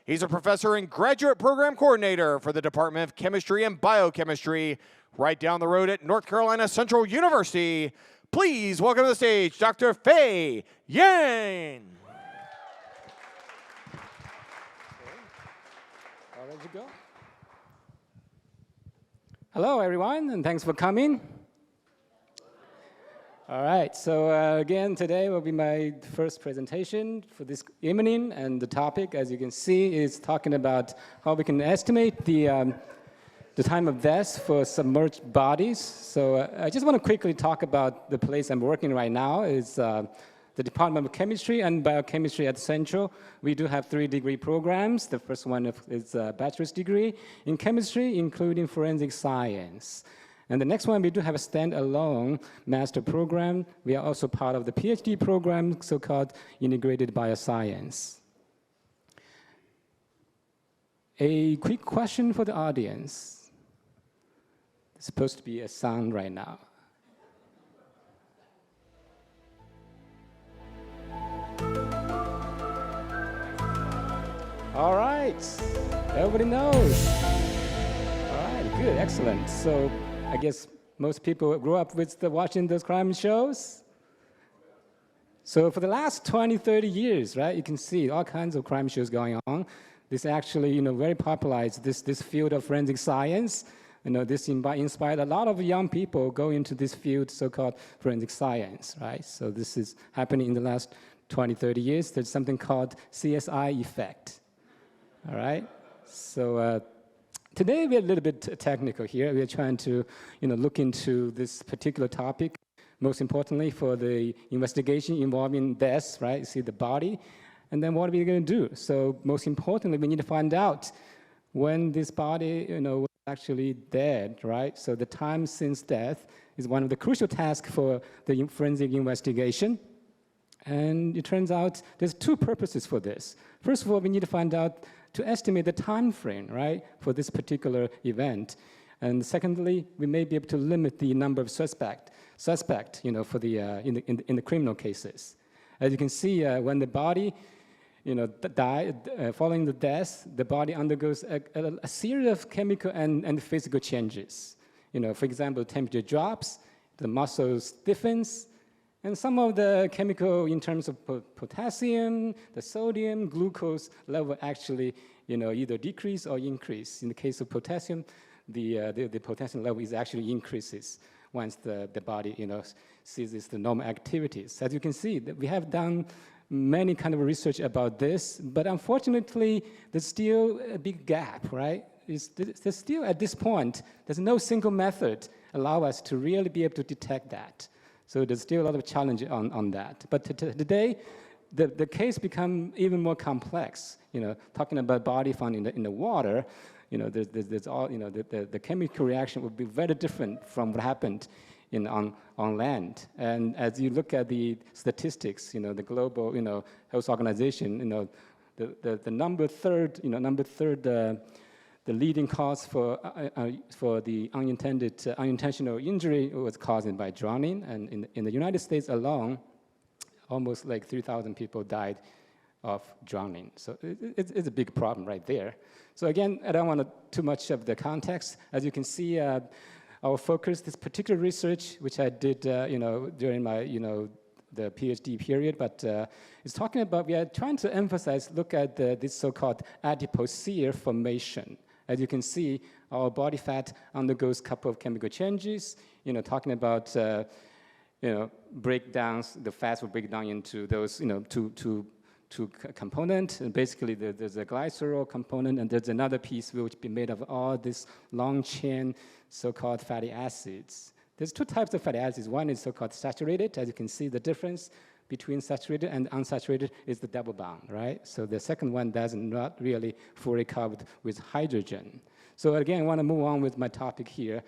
He's a professor and graduate program coordinator for the Department of Chemistry and Biochemistry right down the road at North Carolina Central University. Please welcome to the stage Dr. Fei Yan. All ready to go? Hello, everyone, and thanks for coming. All right, so again, today will be my first presentation for this evening, and the topic, as you can see, is talking about how we can estimate the time of death for submerged bodies. So I just want to quickly talk about the place I'm working right now. Is the Department of Chemistry and Biochemistry at Central. We do have 3-degree programs. The first one is a bachelor's degree in chemistry, including forensic science. And the next one, we do have a standalone master program. We are also part of the PhD program, so-called integrated bioscience. A quick question for the audience. There's supposed to be a sound right now. All right, everybody knows. All right, good, excellent. So I guess most people grew up with watching those crime shows. So for the last 20, 30 years, right, you can see all kinds of crime shows going on. This actually, very popularized this field of forensic science. This inspired a lot of young people go into this field, so-called forensic science, right? So this is happening in the last 20, 30 years. There's something called CSI effect, all right? So today we're a little bit technical here. We're trying to, look into this particular topic. Most importantly, for the investigation involving death, right? You see the body, and then what are we going to do? So most importantly, we need to find out when this body, was actually dead, right? So the time since death is one of the crucial tasks for the forensic investigation. And it turns out there's two purposes for this. First of all, we need to find out to estimate the time frame, right, for this particular event. And secondly, we may be able to limit the number of suspect, for the in the criminal cases. As you can see, when the body, following the death, the body undergoes a series of chemical and physical changes. For example, temperature drops, the muscle stiffens, and some of the chemical in terms of potassium, the sodium, glucose level actually, either decrease or increase. In the case of potassium, the potassium level is actually increases once the body, ceases the normal activities. As you can see, we have done many kind of research about this, but unfortunately, there's still a big gap, right? There's still, at this point, there's no single method allow us to really be able to detect that. So there's still a lot of challenge on that. But today, the case become even more complex. Talking about body found in the water, there's all, the chemical reaction would be very different from what happened on land. And as you look at the statistics, the global, health organization, the number third, the leading cause for the unintentional injury was caused by drowning, and in the United States alone, almost like 3,000 people died of drowning. So it's a big problem right there. So again, I don't want too much of the context. As you can see, our focus, this particular research, which I did, during my, the PhD period, but it's talking about, we are trying to emphasize, look at this so-called adipose sear formation. As you can see, our body fat undergoes a couple of chemical changes, talking about, breakdowns, the fats will break down into those, two components. And basically, there's a glycerol component, and there's another piece which will be made of all this long chain so-called fatty acids. There's two types of fatty acids. One is so-called saturated. As you can see, the difference between saturated and unsaturated is the double bond, right? So the second one does not really fully covered with hydrogen. So again, I want to move on with my topic here.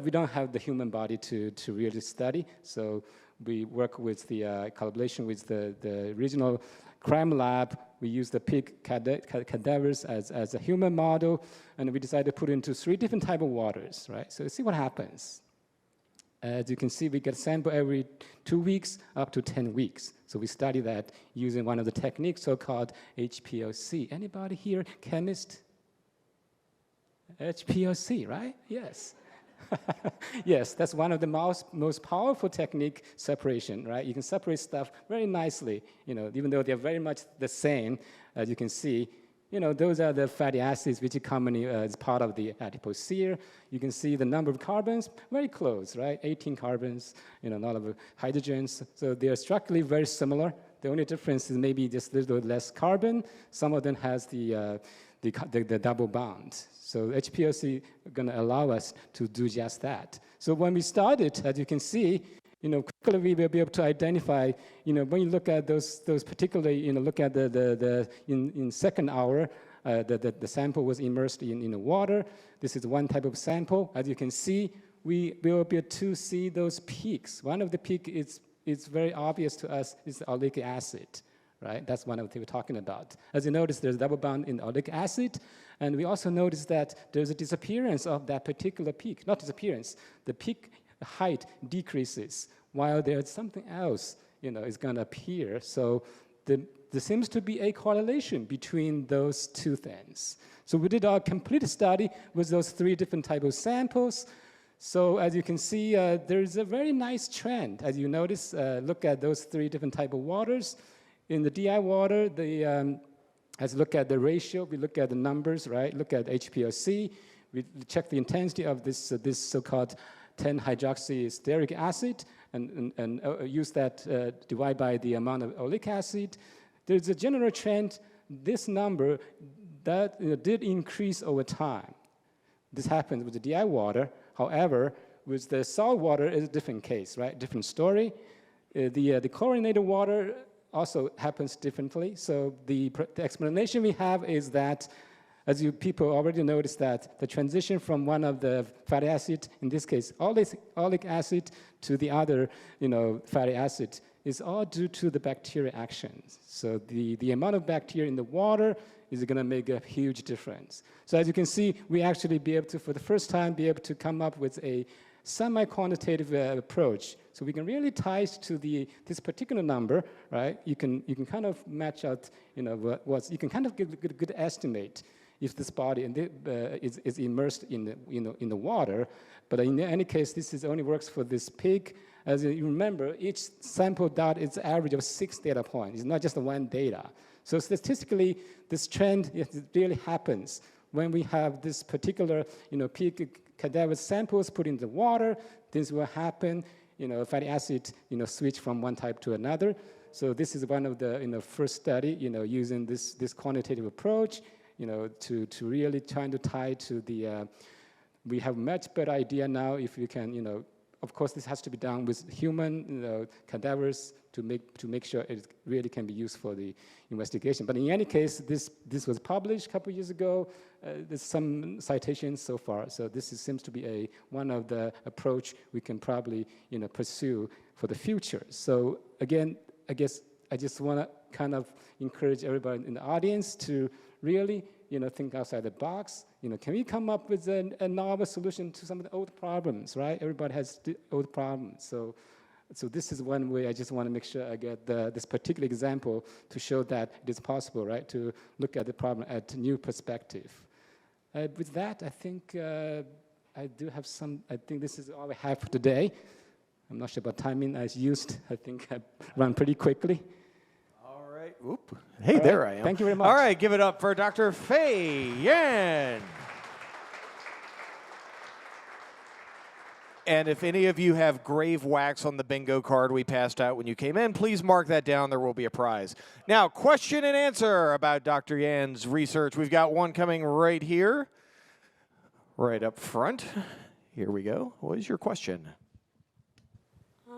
We don't have the human body to really study, so we work with the collaboration with the regional crime lab. We use the pig cadavers as a human model, and we decided to put into 3 different types of waters, right? So see what happens. As you can see, we get sample every 2 weeks up to 10 weeks. So we study that using one of the techniques so-called HPLC. Anybody here chemist? HPLC, right? Yes. Yes, that's one of the most powerful technique separation, right? You can separate stuff very nicely, even though they're very much the same, as you can see. Those are the fatty acids which are commonly as part of the adipose sear. You can see the number of carbons, very close, right? 18 carbons, a lot of hydrogens. So they are structurally very similar. The only difference is maybe just a little less carbon. Some of them has the double bond. So HPLC is going to allow us to do just that. So when we started, as you can see, quickly we will be able to identify, when you look at those particularly, look at in second hour, the sample was immersed in the water. This is one type of sample. As you can see, we will be able to see those peaks. One of the peaks is very obvious to us is the oleic acid, right? That's one of the things we're talking about. As you notice, there's double bond in oleic acid, and we also notice that there's a disappearance of that particular peak. Not disappearance, the peak height decreases, while there's something else, is going to appear. So there seems to be a correlation between those two things. So we did our complete study with those 3 different types of samples. So as you can see, there's a very nice trend. As you notice, look at those 3 different types of waters. In the DI water, as look at the ratio, we look at the numbers, right? Look at HPLC. We check the intensity of this so-called 10-hydroxysteric acid and use that divide by the amount of oleic acid. There's a general trend. This number that did increase over time. This happens with the DI water. However, with the salt water, it's a different case, right? Different story. The chlorinated water also happens differently. So the explanation we have is that, as people already noticed, that the transition from one of the fatty acid, in this case oleic acid, to the other fatty acid is all due to the bacterial actions. So the amount of bacteria in the water is going to make a huge difference. So as you can see, we actually be able to, for the first time, be able to come up with a semi-quantitative approach. So we can really tie it to this particular number, right? You can kind of match out, you can kind of get a good estimate if this body is immersed in the water. But in any case, this only works for this pig. As you remember, each sample dot is an average of 6 data points. It's not just one data. So statistically, this trend really happens when we have this particular pig cadaver samples put in the water. This will happen. Fatty acid switch from one type to another. So this is one of the first study using this quantitative approach. To really trying to tie to the, we have much better idea now if we can, of course this has to be done with human cadavers to make sure it really can be used for the investigation. But in any case, this was published a couple years ago. There's some citations so far. So this seems to be one of the approach we can probably pursue for the future. So again, I guess I just want to kind of encourage everybody in the audience to really, think outside the box. Can we come up with a novel solution to some of the old problems, right? Everybody has old problems. So this is one way I just want to make sure I get this particular example to show that it is possible, right? To look at the problem at a new perspective. With that, I think I do have I think this is all I have for today. I'm not sure about timing as used. I think I run pretty quickly. Oop. Hey, there I am. Thank you very much. All right, give it up for Dr. Fei Yan. And if any of you have grave wax on the bingo card we passed out when you came in, please mark that down. There will be a prize. Now, question and answer about Dr. Yan's research. We've got one coming right here, right up front. Here we go. What is your question?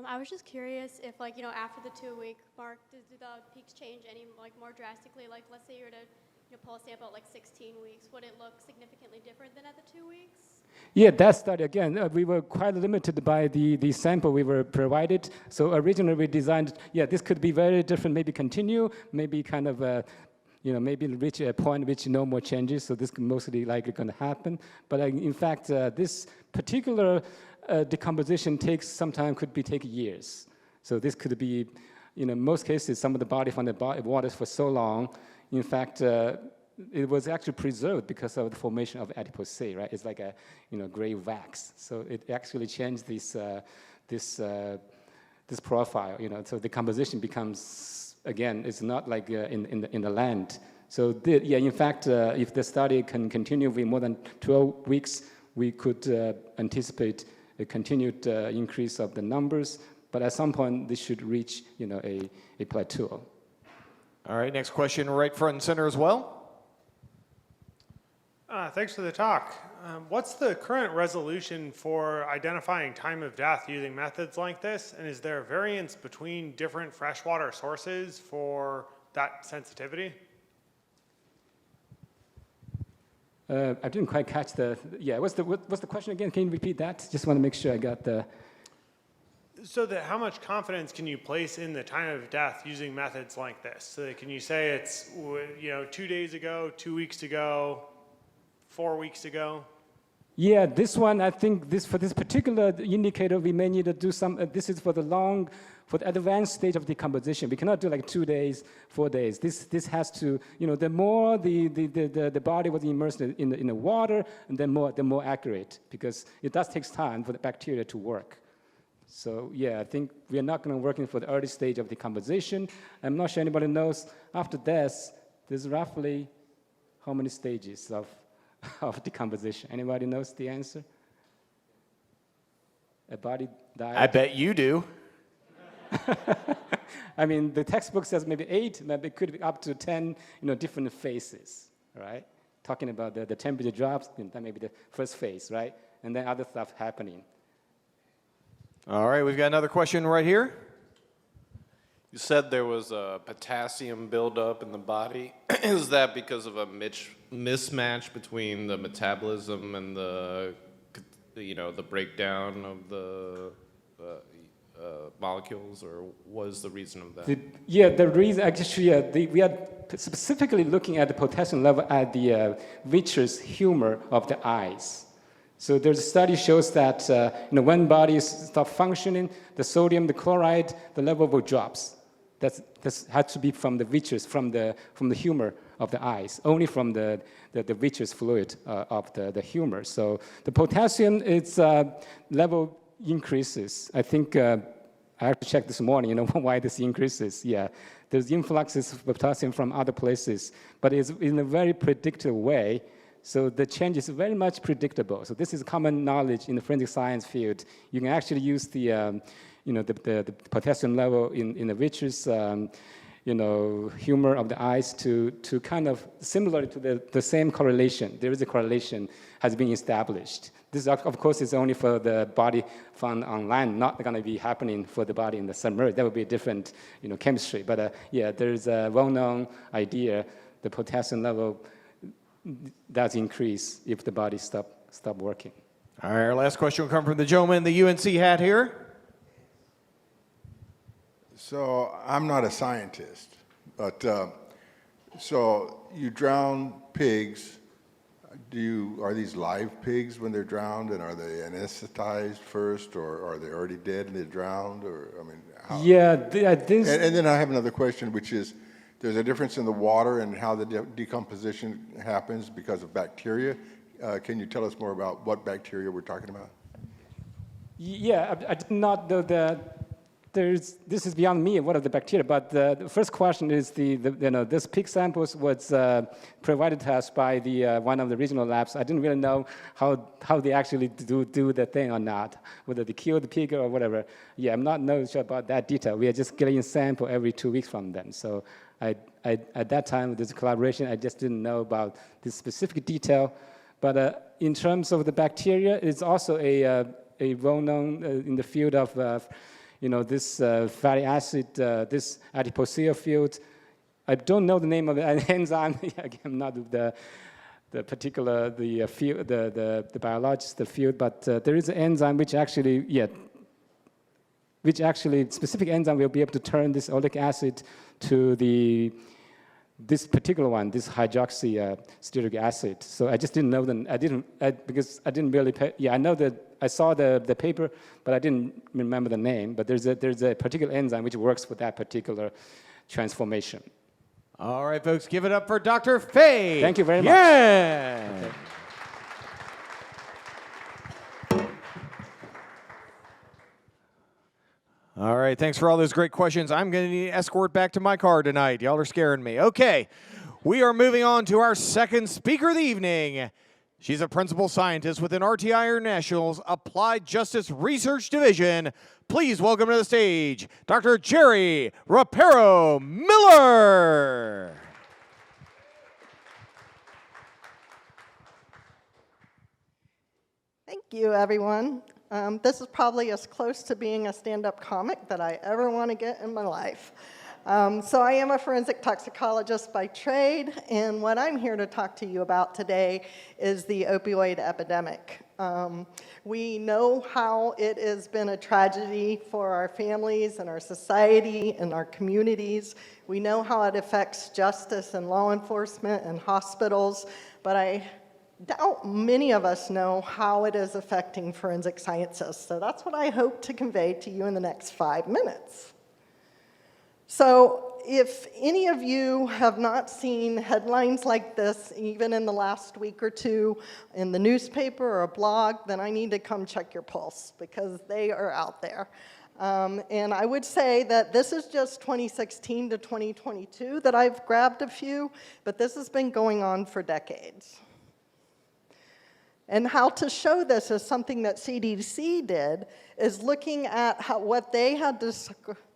I was just curious if, after the 2-week mark, do the peaks change any, more drastically? Let's say you were to pull a sample at, 16 weeks. Would it look significantly different than at the 2 weeks? Yeah, that study, again, we were quite limited by the sample we were provided. So originally we designed, this could be very different, maybe continue, maybe kind of, maybe reach a point which no more changes. So this is mostly likely going to happen. But in fact, this particular decomposition takes sometimes could take years. So this could be, in most cases, some of the body from the water for so long. In fact, it was actually preserved because of the formation of adipose C, right? It's like a, gray wax. So it actually changed this profile, So the composition becomes, again, it's not like in the land. So in fact, if the study can continue with more than 12 weeks, we could anticipate a continued increase of the numbers. But at some point, this should reach, a plateau. All right, next question right front and center as well. Thanks for the talk. What's the current resolution for identifying time of death using methods like this? And is there a variance between different freshwater sources for that sensitivity? I didn't quite catch what's the question again? Can you repeat that? Just want to make sure I got the... So that how much confidence can you place in the time of death using methods like this? So that can you say it's 2 days ago, 2 weeks ago, 4 weeks ago? Yeah, this one, I think for this particular indicator, we may need to do some, this is for the advanced stage of decomposition. We cannot do like 2 days, 4 days. This has to, the more the body was immersed in the water, and the more accurate, because it does take time for the bacteria to work. So yeah, I think we are not going to work for the early stage of decomposition. I'm not sure anybody knows. After this, there's roughly how many stages of decomposition? Anybody knows the answer? A body died. I bet you do. I mean, the textbook says maybe 8, maybe it could be up to 10, different phases, right? Talking about the temperature drops, that may be the first phase, right? And then other stuff happening. All right, we've got another question right here. You said there was a potassium buildup in the body. Is that because of a mismatch between the metabolism and the breakdown of the molecules, or what is the reason of that? The reason actually, we are specifically looking at the potassium level at the vitreous humor of the eyes. So there's a study shows that when bodies stop functioning, the sodium, the chloride, the level will drops. That had to be from the vitreous, from the humor of the eyes, only from the vitreous fluid of the humor. So the potassium, its level increases. I think I have to check this morning, why this increases. Yeah, there's influxes of potassium from other places, but it's in a very predictable way. So the change is very much predictable. So this is common knowledge in the forensic science field. You can actually use the potassium level in the vitreous, humor of the eyes to kind of similar to the same correlation. There is a correlation has been established. This, of course, is only for the body found on land, not going to be happening for the body in the submerged. That would be a different, chemistry. But there's a well-known idea: the potassium level does increase if the body stop working. All right, our last question will come from the gentleman in the UNC hat here. So I'm not a scientist, but so you drown pigs. Are these live pigs when they're drowned, and are they anesthetized first, or are they already dead and they're drowned, or how? Yeah, And then I have another question, which is, there's a difference in the water and how the decomposition happens because of bacteria. Can you tell us more about what bacteria we're talking about? Yeah, I did not know that. This is beyond me, what are the bacteria, but the first question is this pig samples was provided to us by one of the regional labs. I didn't really know how they actually do the thing or not, whether they kill the pig or whatever. Yeah, I'm not sure about that detail. We are just getting a sample every 2 weeks from them. So at that time, with this collaboration, I just didn't know about this specific detail. But in terms of the bacteria, it's also a well-known in the field of this fatty acid, this adipocere field. I don't know the name of the enzyme. Again, not the particular field, the biologist, the field, but there is an enzyme which actually specific enzyme will be able to turn this oleic acid to this particular one, this hydroxy stearic acid. So I just didn't know because I didn't really pay. Yeah, I know that I saw the paper, but I didn't remember the name. But there's a particular enzyme which works for that particular transformation. All right, folks, give it up for Dr. Fei. Thank you very much. Yeah. Okay. All right, thanks for all those great questions. I'm going to need an escort back to my car tonight. Y'all are scaring me. Okay, we are moving on to our second speaker of the evening. She's a principal scientist within RTI International's Applied Justice Research Division. Please welcome to the stage, Dr. Jerry Rapero Miller. Thank you, everyone. This is probably as close to being a stand-up comic that I ever want to get in my life. So I am a forensic toxicologist by trade, and what I'm here to talk to you about today is the opioid epidemic. We know how it has been a tragedy for our families and our society and our communities. We know how it affects justice and law enforcement and hospitals, but I doubt many of us know how it is affecting forensic scientists. So that's what I hope to convey to you in the next 5 minutes. So if any of you have not seen headlines like this, even in the last week or two, in the newspaper or a blog, then I need to come check your pulse, because they are out there. And I would say that this is just 2016 to 2022 that I've grabbed a few, but this has been going on for decades. And how to show this is something that CDC did, is looking at what they had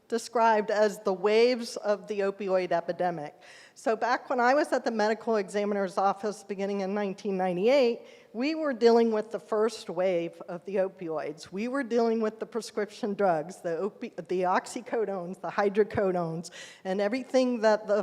described as the waves of the opioid epidemic. So back when I was at the medical examiner's office beginning in 1998, we were dealing with the first wave of the opioids. We were dealing with the prescription drugs, the oxycodones, the hydrocodones, and everything that the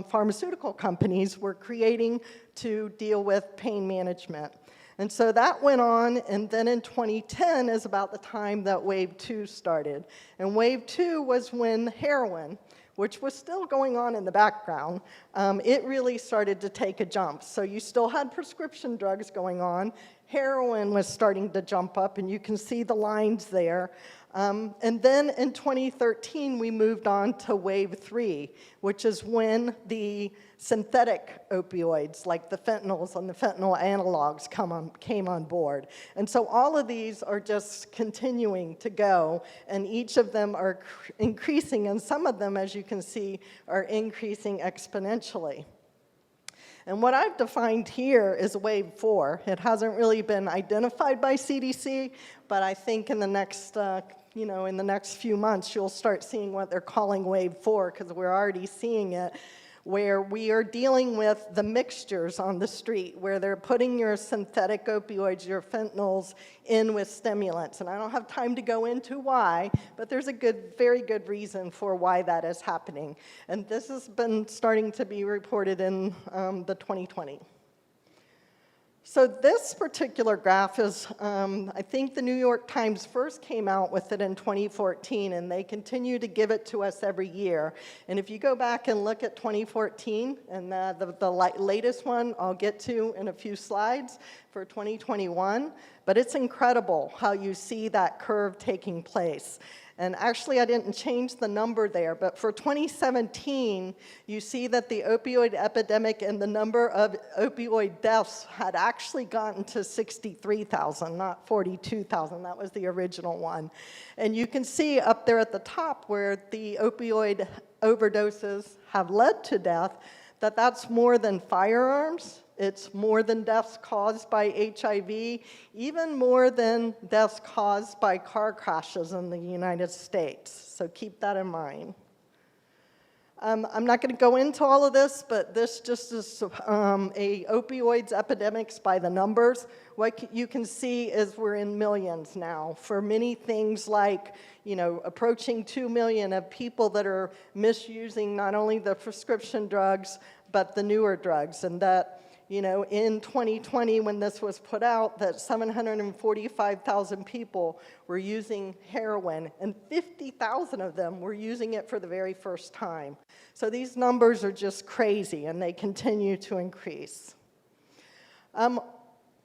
pharmaceutical companies were creating to deal with pain management. And so that went on, and then in 2010 is about the time that Wave 2 started. And Wave 2 was when heroin, which was still going on in the background, it really started to take a jump. So you still had prescription drugs going on. Heroin was starting to jump up, and you can see the lines there. And then in 2013, we moved on to Wave 3, which is when the synthetic opioids, like the fentanyls and the fentanyl analogs, came on board. And so all of these are just continuing to go, and each of them are increasing, and some of them, as you can see, are increasing exponentially. And what I've defined here is Wave 4. It hasn't really been identified by CDC, but I think in the next, in the next few months, you'll start seeing what they're calling Wave 4, because we're already seeing it, where we are dealing with the mixtures on the street, where they're putting your synthetic opioids, your fentanyls, in with stimulants. And I don't have time to go into why, but there's a very good reason for why that is happening. And this has been starting to be reported in the 2020. So this particular graph is, I think the New York Times first came out with it in 2014, and they continue to give it to us every year. And if you go back and look at 2014, and the latest one I'll get to in a few slides for 2021, but it's incredible how you see that curve taking place. And actually, I didn't change the number there, but for 2017, you see that the opioid epidemic and the number of opioid deaths had actually gotten to 63,000, not 42,000. That was the original one. And you can see up there at the top where the opioid overdoses have led to death, that's more than firearms. It's more than deaths caused by HIV, even more than deaths caused by car crashes in the United States. So keep that in mind. I'm not going to go into all of this, but this just is a opioids epidemics by the numbers. What you can see is we're in millions now for many things like, approaching 2 million of people that are misusing not only the prescription drugs, but the newer drugs. And that, in 2020, when this was put out, that 745,000 people were using heroin, and 50,000 of them were using it for the very first time. So these numbers are just crazy, and they continue to increase.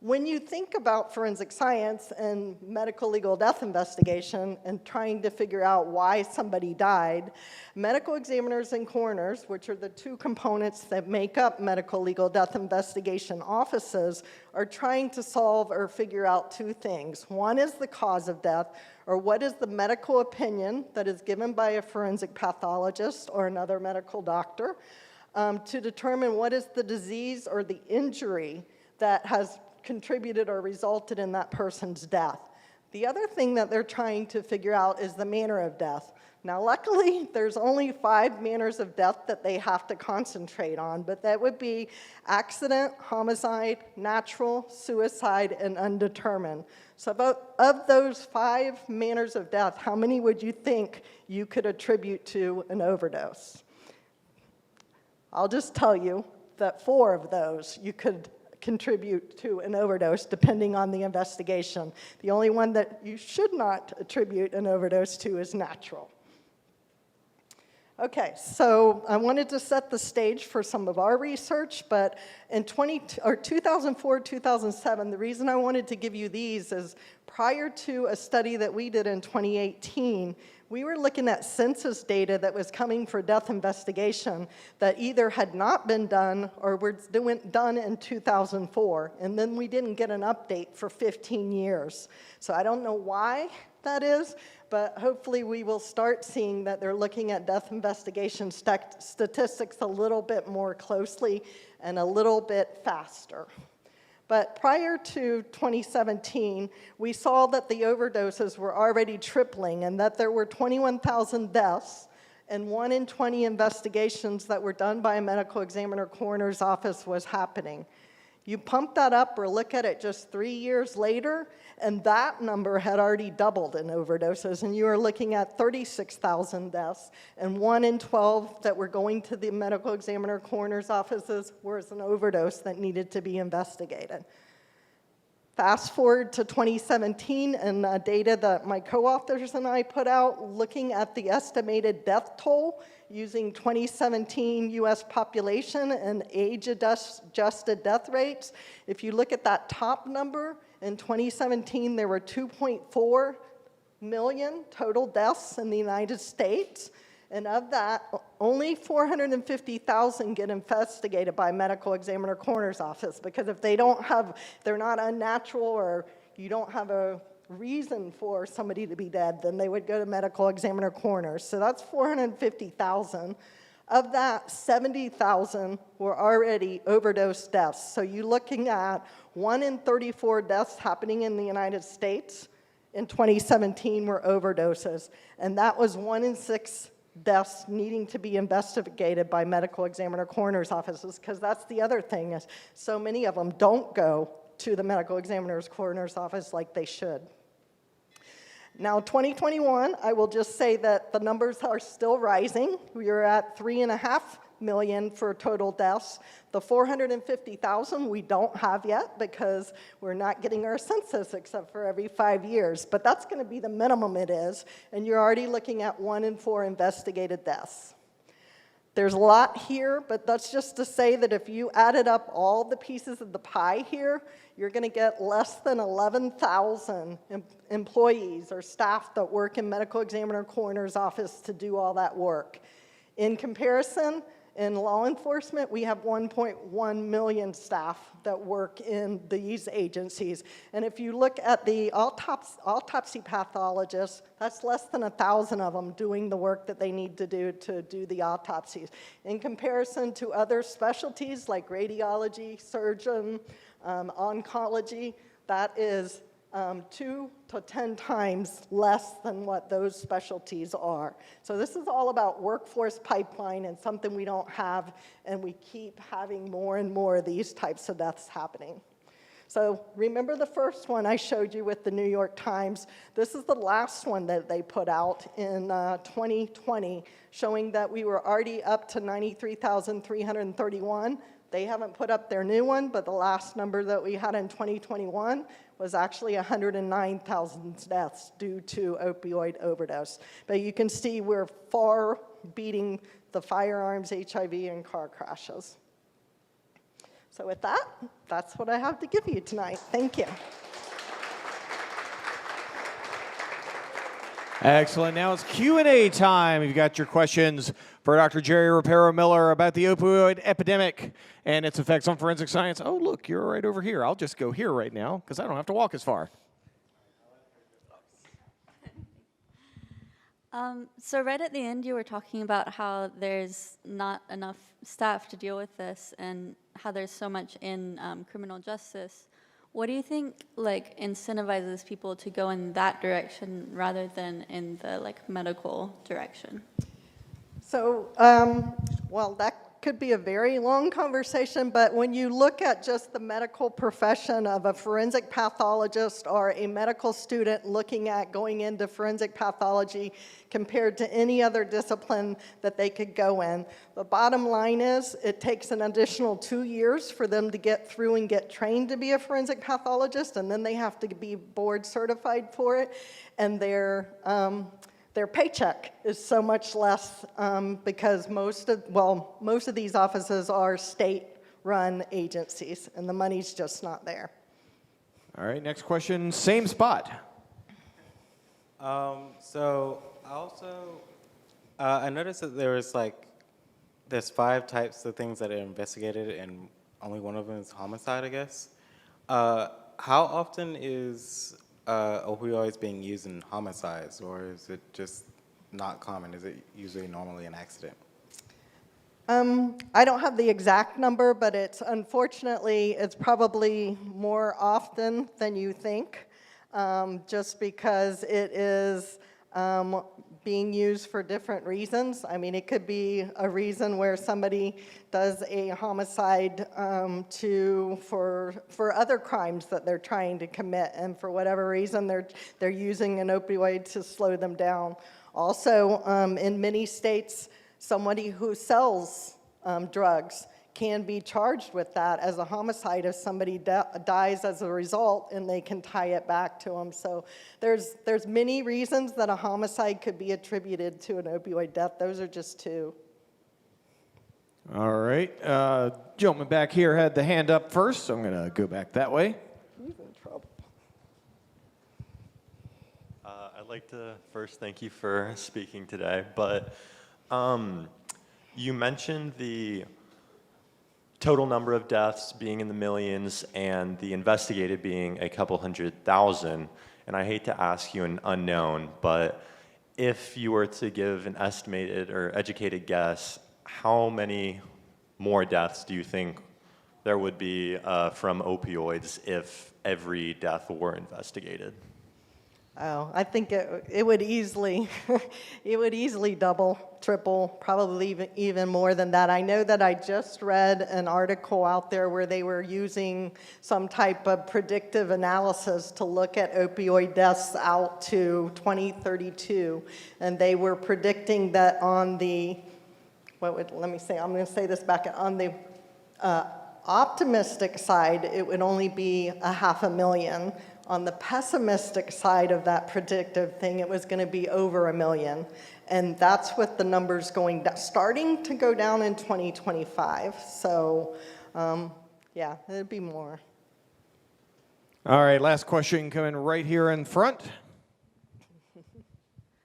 When you think about forensic science and medical legal death investigation and trying to figure out why somebody died, medical examiners and coroners, which are the two components that make up medical legal death investigation offices, are trying to solve or figure out two things. One is the cause of death, or what is the medical opinion that is given by a forensic pathologist or another medical doctor to determine what is the disease or the injury that has contributed or resulted in that person's death. The other thing that they're trying to figure out is the manner of death. Now, luckily, there's only 5 manners of death that they have to concentrate on, but that would be accident, homicide, natural, suicide, and undetermined. So of those 5 manners of death, how many would you think you could attribute to an overdose? I'll just tell you that 4 of those you could contribute to an overdose, depending on the investigation. The only one that you should not attribute an overdose to is natural. Okay, so I wanted to set the stage for some of our research, but in 2004, 2007, the reason I wanted to give you these is prior to a study that we did in 2018, we were looking at census data that was coming for death investigation that either had not been done or were done in 2004, and then we didn't get an update for 15 years. So I don't know why that is, but hopefully we will start seeing that they're looking at death investigation statistics a little bit more closely and a little bit faster. But prior to 2017, we saw that the overdoses were already tripling and that there were 21,000 deaths and 1 in 20 investigations that were done by a medical examiner coroner's office was happening. You pump that up or look at it just 3 years later, and that number had already doubled in overdoses, and you are looking at 36,000 deaths, and 1 in 12 that were going to the medical examiner coroner's offices was an overdose that needed to be investigated. Fast forward to 2017 and data that my co-authors and I put out looking at the estimated death toll using 2017 US population and age-adjusted death rates. If you look at that top number, in 2017 there were 2.4 million total deaths in the United States. And of that, only 450,000 get investigated by medical examiner coroner's office, because if they're not unnatural or you don't have a reason for somebody to be dead, then they would go to medical examiner coroners. So that's 450,000. Of that, 70,000 were already overdose deaths. So you're looking at 1 in 34 deaths happening in the United States in 2017 were overdoses. And that was 1 in 6 deaths needing to be investigated by medical examiner coroner's offices, because that's the other thing is so many of them don't go to the medical examiner's coroner's office like they should. Now, 2021, I will just say that the numbers are still rising. We are at 3.5 million for total deaths. The 450,000 we don't have yet because we're not getting our census except for every 5 years. But that's going to be the minimum it is, and you're already looking at 1 in 4 investigated deaths. There's a lot here, but that's just to say that if you added up all the pieces of the pie here, you're going to get less than 11,000 employees or staff that work in medical examiner coroner's office to do all that work. In comparison, in law enforcement, we have 1.1 million staff that work in these agencies. And if you look at the autopsy pathologists, that's less than 1,000 of them doing the work that they need to do the autopsies. In comparison to other specialties like radiology, surgeon, oncology, that is 2 to 10 times less than what those specialties are. So this is all about workforce pipeline and something we don't have, and we keep having more and more of these types of deaths happening. So remember the first one I showed you with the New York Times? This is the last one that they put out in 2020, showing that we were already up to 93,331. They haven't put up their new one, but the last number that we had in 2021 was actually 109,000 deaths due to opioid overdose. But you can see we're far beating the firearms, HIV, and car crashes. So with that, that's what I have to give you tonight. Thank you. Excellent. Now it's Q&A time. You've got your questions for Dr. Jerry Rapero-Miller about the opioid epidemic and its effects on forensic science. Oh, look, you're right over here. I'll just go here right now because I don't have to walk as far. So right at the end, you were talking about how there's not enough staff to deal with this and how there's so much in criminal justice. What do you think incentivizes people to go in that direction rather than in the medical direction? So, well, that could be a very long conversation, but when you look at just the medical profession of a forensic pathologist or a medical student looking at going into forensic pathology compared to any other discipline that they could go in, the bottom line is it takes an additional 2 years for them to get through and get trained to be a forensic pathologist, and then they have to be board certified for it, and their paycheck is so much less because most of these offices are state-run agencies, and the money's just not there. All right, next question, same spot. So I noticed that there's 5 types of things that are investigated, and only one of them is homicide, I guess. How often is opioids being used in homicides, or is it just not common? Is it usually normally an accident? I don't have the exact number, but unfortunately, it's probably more often than you think, just because it is being used for different reasons. I mean, it could be a reason where somebody does a homicide for other crimes that they're trying to commit, and for whatever reason, they're using an opioid to slow them down. Also, in many states, somebody who sells drugs can be charged with that as a homicide if somebody dies as a result, and they can tie it back to them. So there's many reasons that a homicide could be attributed to an opioid death. Those are just 2. All right, gentleman back here had the hand up first, so I'm going to go back that way. He's in trouble. I'd like to first thank you for speaking today, but you mentioned the total number of deaths being in the millions and the investigated being a couple 100,000. And I hate to ask you an unknown, but if you were to give an estimated or educated guess, how many more deaths do you think there would be from opioids if every death were investigated? Oh, I think it would easily, it would easily double, triple, probably even more than that. I know that I just read an article out there where they were using some type of predictive analysis to look at opioid deaths out to 2032, and they were predicting that on the, I'm going to say this back, on the optimistic side, it would only be 500,000. On the pessimistic side of that predictive thing, it was going to be over 1 million. And that's with the numbers starting to go down in 2025. So, yeah, it'd be more. All right, last question coming right here in front.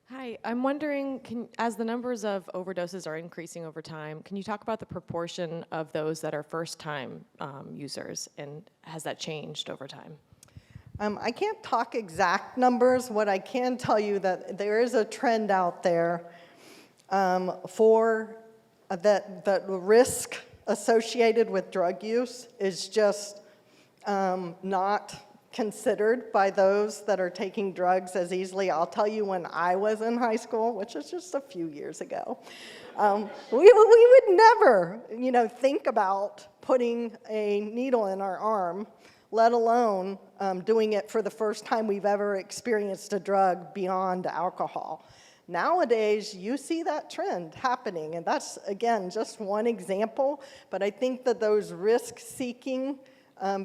Hi, I'm wondering, as the numbers of overdoses are increasing over time, can you talk about the proportion of those that are first-time users, and has that changed over time? I can't talk exact numbers. What I can tell you that there is a trend out there for that risk associated with drug use is just not considered by those that are taking drugs as easily. I'll tell you, when I was in high school, which is just a few years ago, we would never, think about putting a needle in our arm, let alone doing it for the first time we've ever experienced a drug beyond alcohol. Nowadays, you see that trend happening, and that's, again, just one example, but I think that those risk-seeking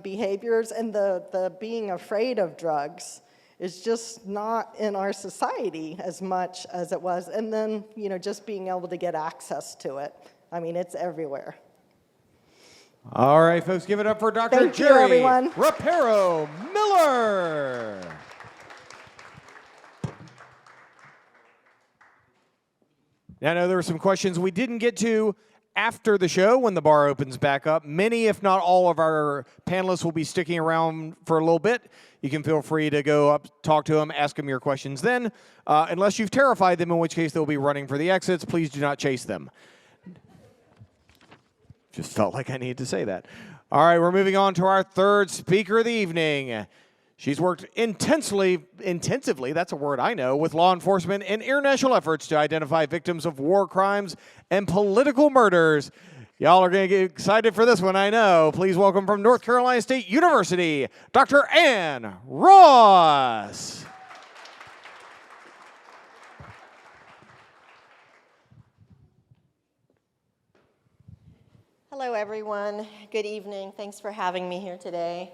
behaviors and the being afraid of drugs is just not in our society as much as it was, and then, just being able to get access to it. I mean, it's everywhere. All right, folks, give it up for Dr. Thank you, Jerry everyone. Rapero Miller. Now, I know there were some questions we didn't get to after the show when the bar opens back up. Many, if not all, of our panelists will be sticking around for a little bit. You can feel free to go up, talk to them, ask them your questions then. Unless you've terrified them, in which case they'll be running for the exits. Please do not chase them. Just felt like I needed to say that. All right, we're moving on to our third speaker of the evening. She's worked intensively, that's a word I know, with law enforcement in international efforts to identify victims of war crimes and political murders. Y'all are going to get excited for this one, I know. Please welcome from North Carolina State University, Dr. Ann Ross. Hello, everyone. Good evening. Thanks for having me here today.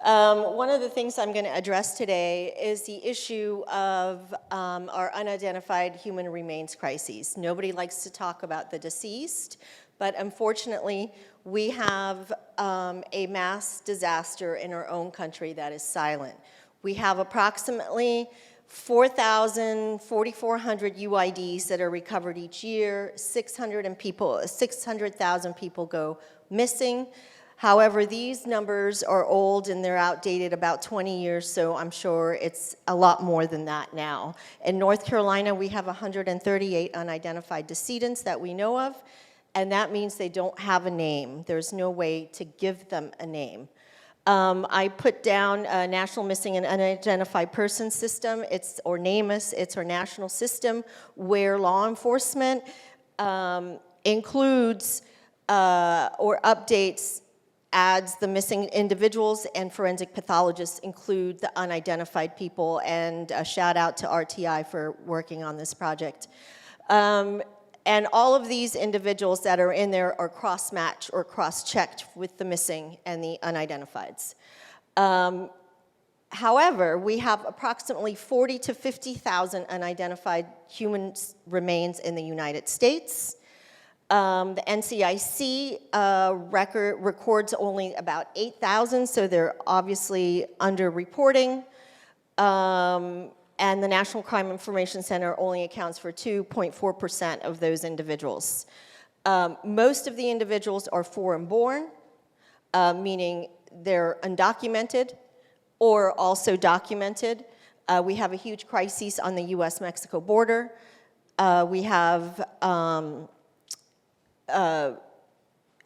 One of the things I'm going to address today is the issue of our unidentified human remains crises. Nobody likes to talk about the deceased, but unfortunately, we have a mass disaster in our own country that is silent. We have approximately 4,400 UIDs that are recovered each year. 600,000 people go missing. However, these numbers are old and they're outdated about 20 years, so I'm sure it's a lot more than that now. In North Carolina, we have 138 unidentified decedents that we know of, and that means they don't have a name. There's no way to give them a name. I put down a National Missing and Unidentified Persons System, or NAMUS. It's our national system where law enforcement includes or updates, adds the missing individuals, and forensic pathologists include the unidentified people, and a shout out to RTI for working on this project. And all of these individuals that are in there are cross-matched or cross-checked with the missing and the unidentifieds. However, we have approximately 40 to 50,000 unidentified human remains in the United States. The NCIC records only about 8,000, so they're obviously under-reporting. And the National Crime Information Center only accounts for 2.4% of those individuals. Most of the individuals are foreign-born, meaning they're undocumented or also documented. We have a huge crisis on the US-Mexico border. We have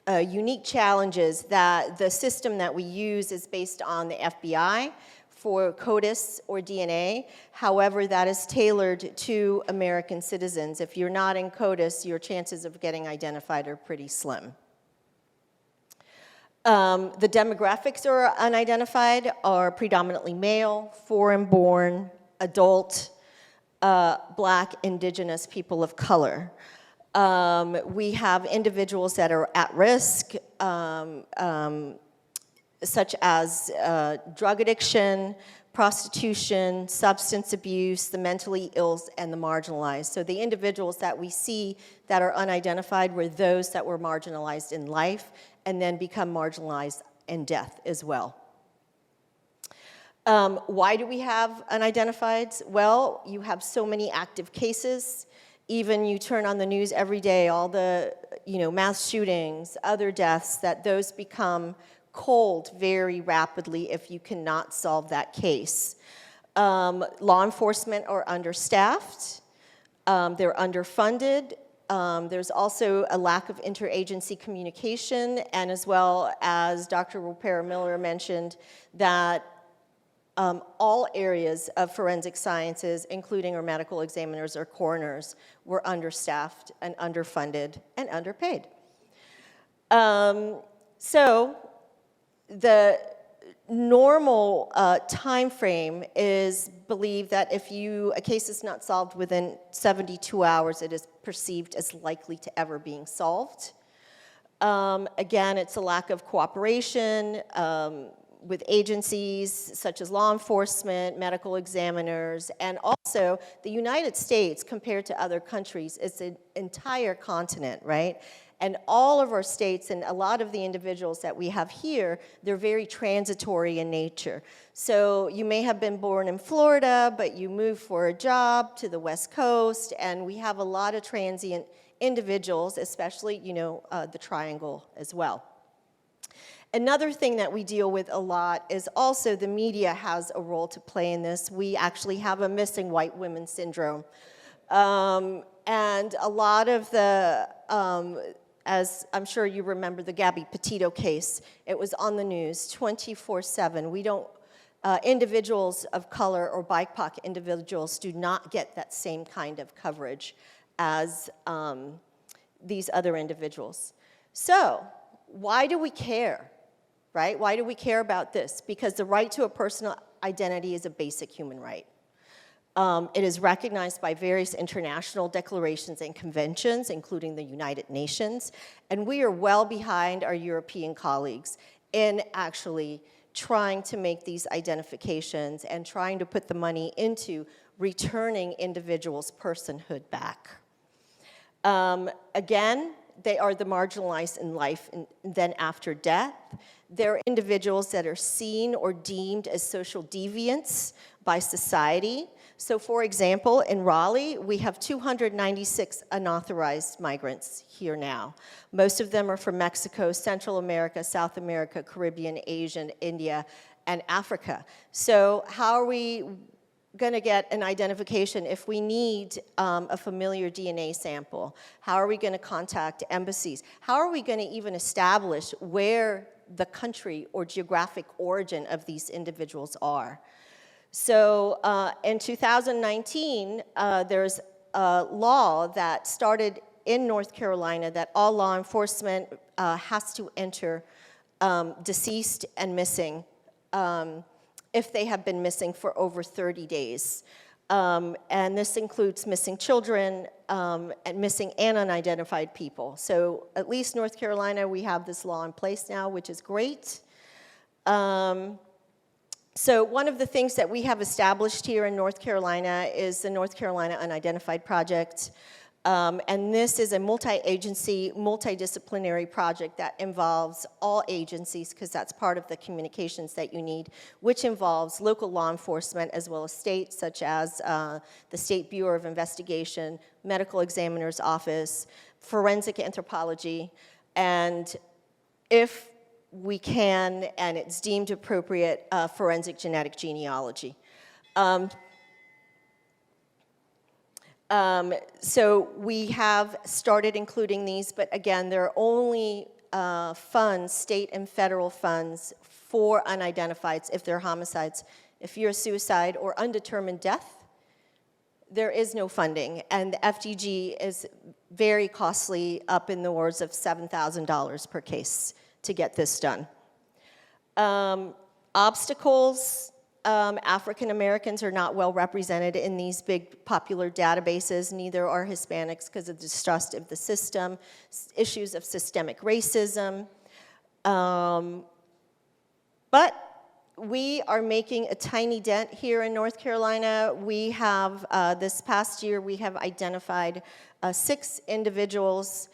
unique challenges that the system that we use is based on the FBI for CODIS or DNA. However, that is tailored to American citizens. If you're not in CODIS, your chances of getting identified are pretty slim. The demographics are unidentified are predominantly male, foreign-born, adult, Black, Indigenous, people of color. We have individuals that are at risk, such as drug addiction, prostitution, substance abuse, the mentally ill, and the marginalized. So the individuals that we see that are unidentified were those that were marginalized in life and then become marginalized in death as well. Why do we have unidentifieds? Well, you have so many active cases. Even you turn on the news every day, all the mass shootings, other deaths, that those become cold very rapidly if you cannot solve that case. Law enforcement are understaffed. They're underfunded. There's also a lack of interagency communication, and as well as Dr. Rapero Miller mentioned, that all areas of forensic sciences, including our medical examiners or coroners, were understaffed and underfunded and underpaid. So the normal time frame is believed that if a case is not solved within 72 hours, it is perceived as likely to ever being solved. Again, it's a lack of cooperation with agencies such as law enforcement, medical examiners, and also the United States, compared to other countries, is an entire continent, right? And all of our states and a lot of the individuals that we have here, they're very transitory in nature. So you may have been born in Florida, but you move for a job to the West Coast, and we have a lot of transient individuals, especially, the triangle as well. Another thing that we deal with a lot is also the media has a role to play in this. We actually have a missing white women syndrome. And a lot of the, as I'm sure you remember the Gabby Petito case, it was on the news 24/7. We don't, individuals of color or BIPOC individuals do not get that same kind of coverage as these other individuals. So why do we care? Right? Why do we care about this? Because the right to a personal identity is a basic human right. It is recognized by various international declarations and conventions, including the United Nations, and we are well behind our European colleagues in actually trying to make these identifications and trying to put the money into returning individuals' personhood back. Again, they are the marginalized in life and then after death. They're individuals that are seen or deemed as social deviants by society. So for example, in Raleigh, we have 296 unauthorized migrants here now. Most of them are from Mexico, Central America, South America, Caribbean, Asia, India, and Africa. So how are we going to get an identification if we need a familiar DNA sample? How are we going to contact embassies? How are we going to even establish where the country or geographic origin of these individuals are? So in 2019, there's a law that started in North Carolina that all law enforcement has to enter deceased and missing if they have been missing for over 30 days. And this includes missing children and missing and unidentified people. So at least North Carolina, we have this law in place now, which is great. So one of the things that we have established here in North Carolina is the North Carolina Unidentified Project. And this is a multi-agency, multidisciplinary project that involves all agencies, because that's part of the communications that you need, which involves local law enforcement as well as state, such as the State Bureau of Investigation, Medical Examiner's Office, Forensic Anthropology, and if we can, and it's deemed appropriate, forensic genetic genealogy. So we have started including these, but again, there are only funds, state and federal funds, for unidentifieds if they're homicides. If you're a suicide or undetermined death, there is no funding, and the FGG is very costly, up in the words of $7,000 per case to get this done. Obstacles, African Americans are not well represented in these big popular databases, neither are Hispanics because of distrust of the system, issues of systemic racism. But we are making a tiny dent here in North Carolina. We have, this past year, we have identified 6 individuals.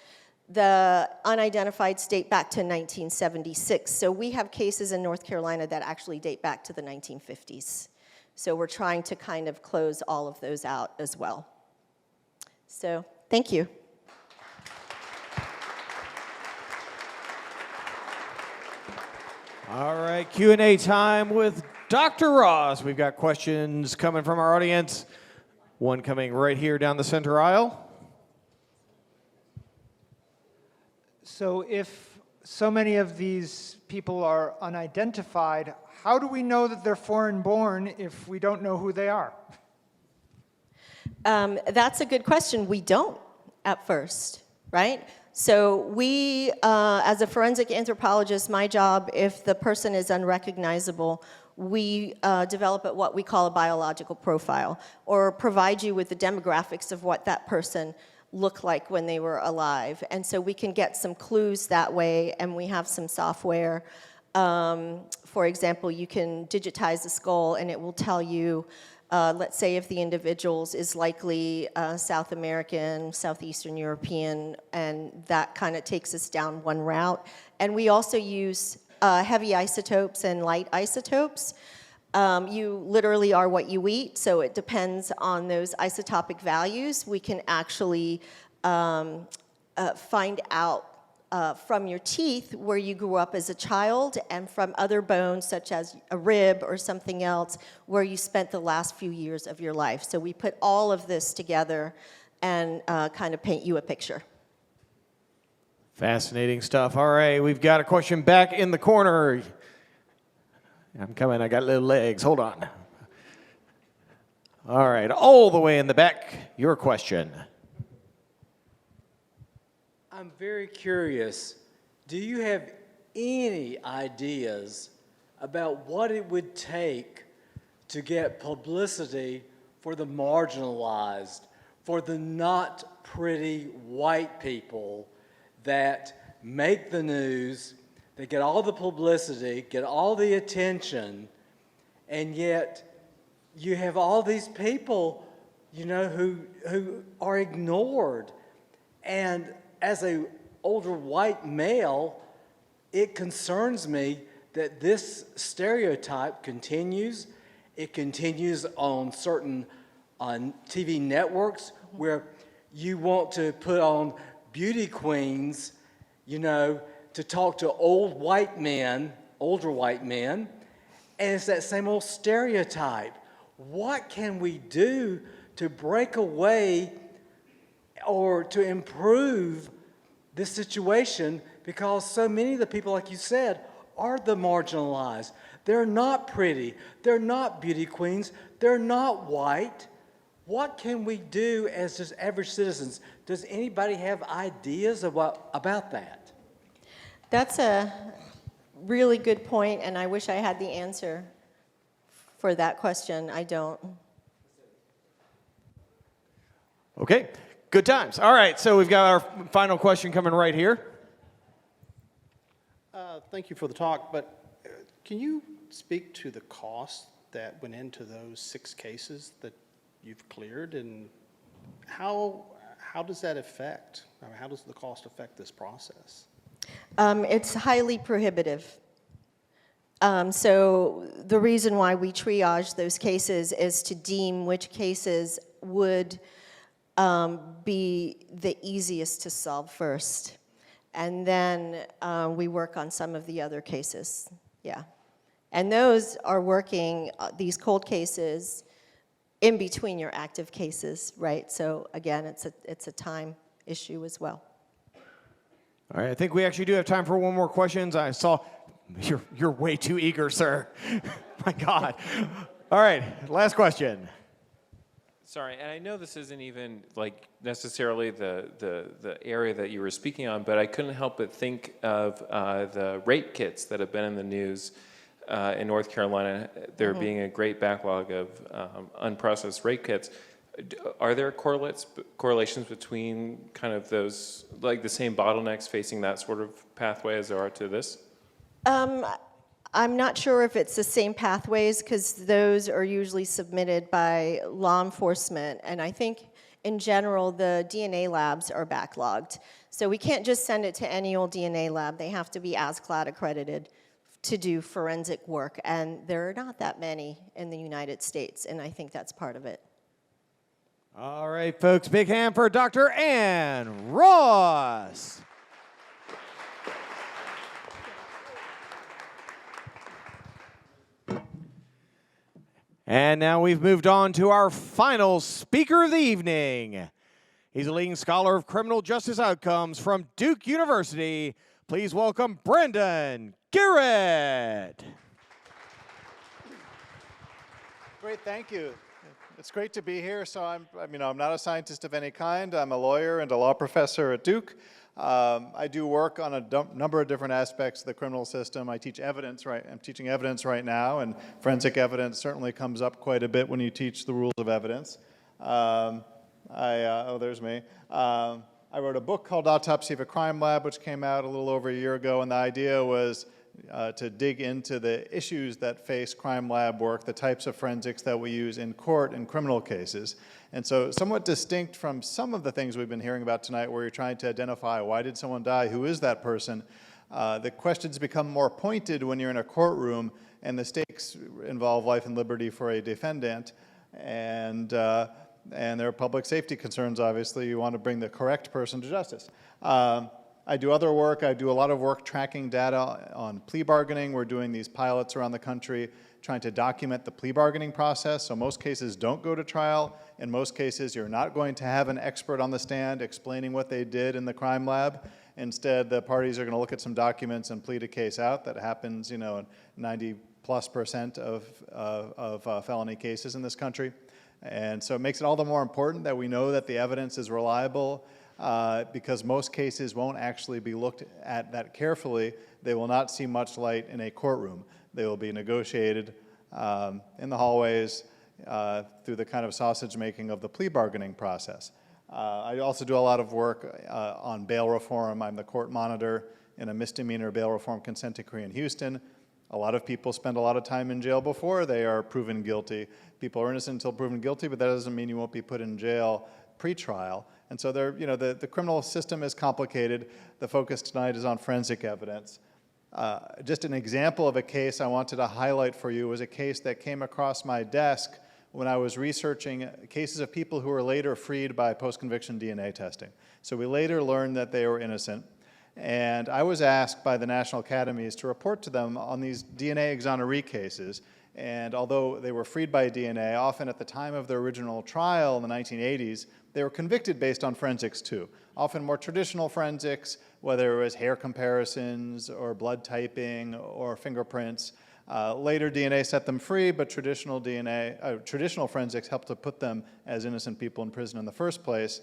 The unidentified date back to 1976. So we have cases in North Carolina that actually date back to the 1950s. So we're trying to kind of close all of those out as well. So thank you. All right, Q&A time with Dr. Ross. We've got questions coming from our audience. One coming right here down the center aisle. So if so many of these people are unidentified, how do we know that they're foreign-born if we don't know who they are? That's a good question. We don't at first, right? So we, as a forensic anthropologist, my job, if the person is unrecognizable, we develop what we call a biological profile, or provide you with the demographics of what that person look like when they were alive. And so we can get some clues that way, and we have some software. For example, you can digitize the skull and it will tell you let's say if the individual's is likely South American, Southeastern European, and that kind of takes us down one route. And we also use heavy isotopes and light isotopes. You literally are what you eat, so it depends on those isotopic values. We can actually find out from your teeth where you grew up as a child, and from other bones such as a rib or something else where you spent the last few years of your life. So we put all of this together and kind of paint you a picture. Fascinating stuff. All right, we've got a question back in the corner. I'm coming, I got little legs, hold on. All right, all the way in the back, your question. I'm very curious, do you have any ideas about what it would take to get publicity for the marginalized, for the not pretty white people that make the news, they get all the publicity, get all the attention, and yet you have all these people, you know, who are ignored. And as an older white male, it concerns me that this stereotype continues. It continues on certain TV networks where you want to put on beauty queens, you know, to talk to old white men, older white men, and it's that same old stereotype. What can we do to break away or to improve this situation? Because so many of the people, like you said, are the marginalized. They're not pretty. They're not beauty queens. They're not white. What can we do as just average citizens? Does anybody have ideas about that? That's a really good point, and I wish I had the answer for that question. I don't. Okay, good times. All right, so we've got our final question coming right here. Thank you for the talk, but can you speak to the cost that went into those 6 cases that you've cleared, and how does that affect, I mean, how does the cost affect this process? It's highly prohibitive. So the reason why we triage those cases is to deem which cases would be the easiest to solve first. And then we work on some of the other cases, yeah. And those are working, these cold cases, in between your active cases, right? So again, it's a time issue as well. All right, I think we actually do have time for one more question. I saw you're way too eager, sir. My God. All right, last question. Sorry, and I know this isn't even like necessarily the area that you were speaking on, but I couldn't help but think of the rape kits that have been in the news in North Carolina. There being a great backlog of unprocessed rape kits. Are there correlations between kind of those, like the same bottlenecks facing that sort of pathway as there are to this? I'm not sure if it's the same pathways, because those are usually submitted by law enforcement, and I think in general the DNA labs are backlogged. So we can't just send it to any old DNA lab. They have to be ASCLD accredited to do forensic work, and there are not that many in the United States, and I think that's part of it. All right, folks, big hand for Dr. Ann Ross. And now we've moved on to our final speaker of the evening. He's a leading scholar of criminal justice outcomes from Duke University. Please welcome Brendan Garrett. Great, thank you. It's great to be here. So I'm not a scientist of any kind. I'm a lawyer and a law professor at Duke. I do work on a number of different aspects of the criminal system. I teach evidence, I'm teaching evidence right now, and forensic evidence certainly comes up quite a bit when you teach the rules of evidence. There's me. I wrote a book called Autopsy of a Crime Lab, which came out a little over a year ago, and the idea was, to dig into the issues that face crime lab work, the types of forensics that we use in court in criminal cases. And so somewhat distinct from some of the things we've been hearing about tonight where you're trying to identify why did someone die, who is that person, the questions become more pointed when you're in a courtroom and the stakes involve life and liberty for a defendant. And there are public safety concerns, obviously. You want to bring the correct person to justice. I do other work. I do a lot of work tracking data on plea bargaining. We're doing these pilots around the country trying to document the plea bargaining process. So most cases don't go to trial. In most cases, you're not going to have an expert on the stand explaining what they did in the crime lab. Instead, the parties are going to look at some documents and plead a case out. That happens, in 90+% of felony cases in this country. And so it makes it all the more important that we know that the evidence is reliable, because most cases won't actually be looked at that carefully. They will not see much light in a courtroom. They will be negotiated in the hallways through the kind of sausage making of the plea bargaining process. I also do a lot of work on bail reform. I'm the court monitor in a misdemeanor bail reform consent decree in Houston. A lot of people spend a lot of time in jail before they are proven guilty. People are innocent until proven guilty, but that doesn't mean you won't be put in jail pre-trial. And so the criminal system is complicated. The focus tonight is on forensic evidence. Just an example of a case I wanted to highlight for you was a case that came across my desk when I was researching cases of people who were later freed by post-conviction DNA testing. So we later learned that they were innocent. And I was asked by the national academies to report to them on these DNA exoneree cases. And although they were freed by DNA, often at the time of their original trial in the 1980s, they were convicted based on forensics too. Often more traditional forensics, whether it was hair comparisons or blood typing or fingerprints. Later DNA set them free, but traditional forensics helped to put them as innocent people in prison in the first place.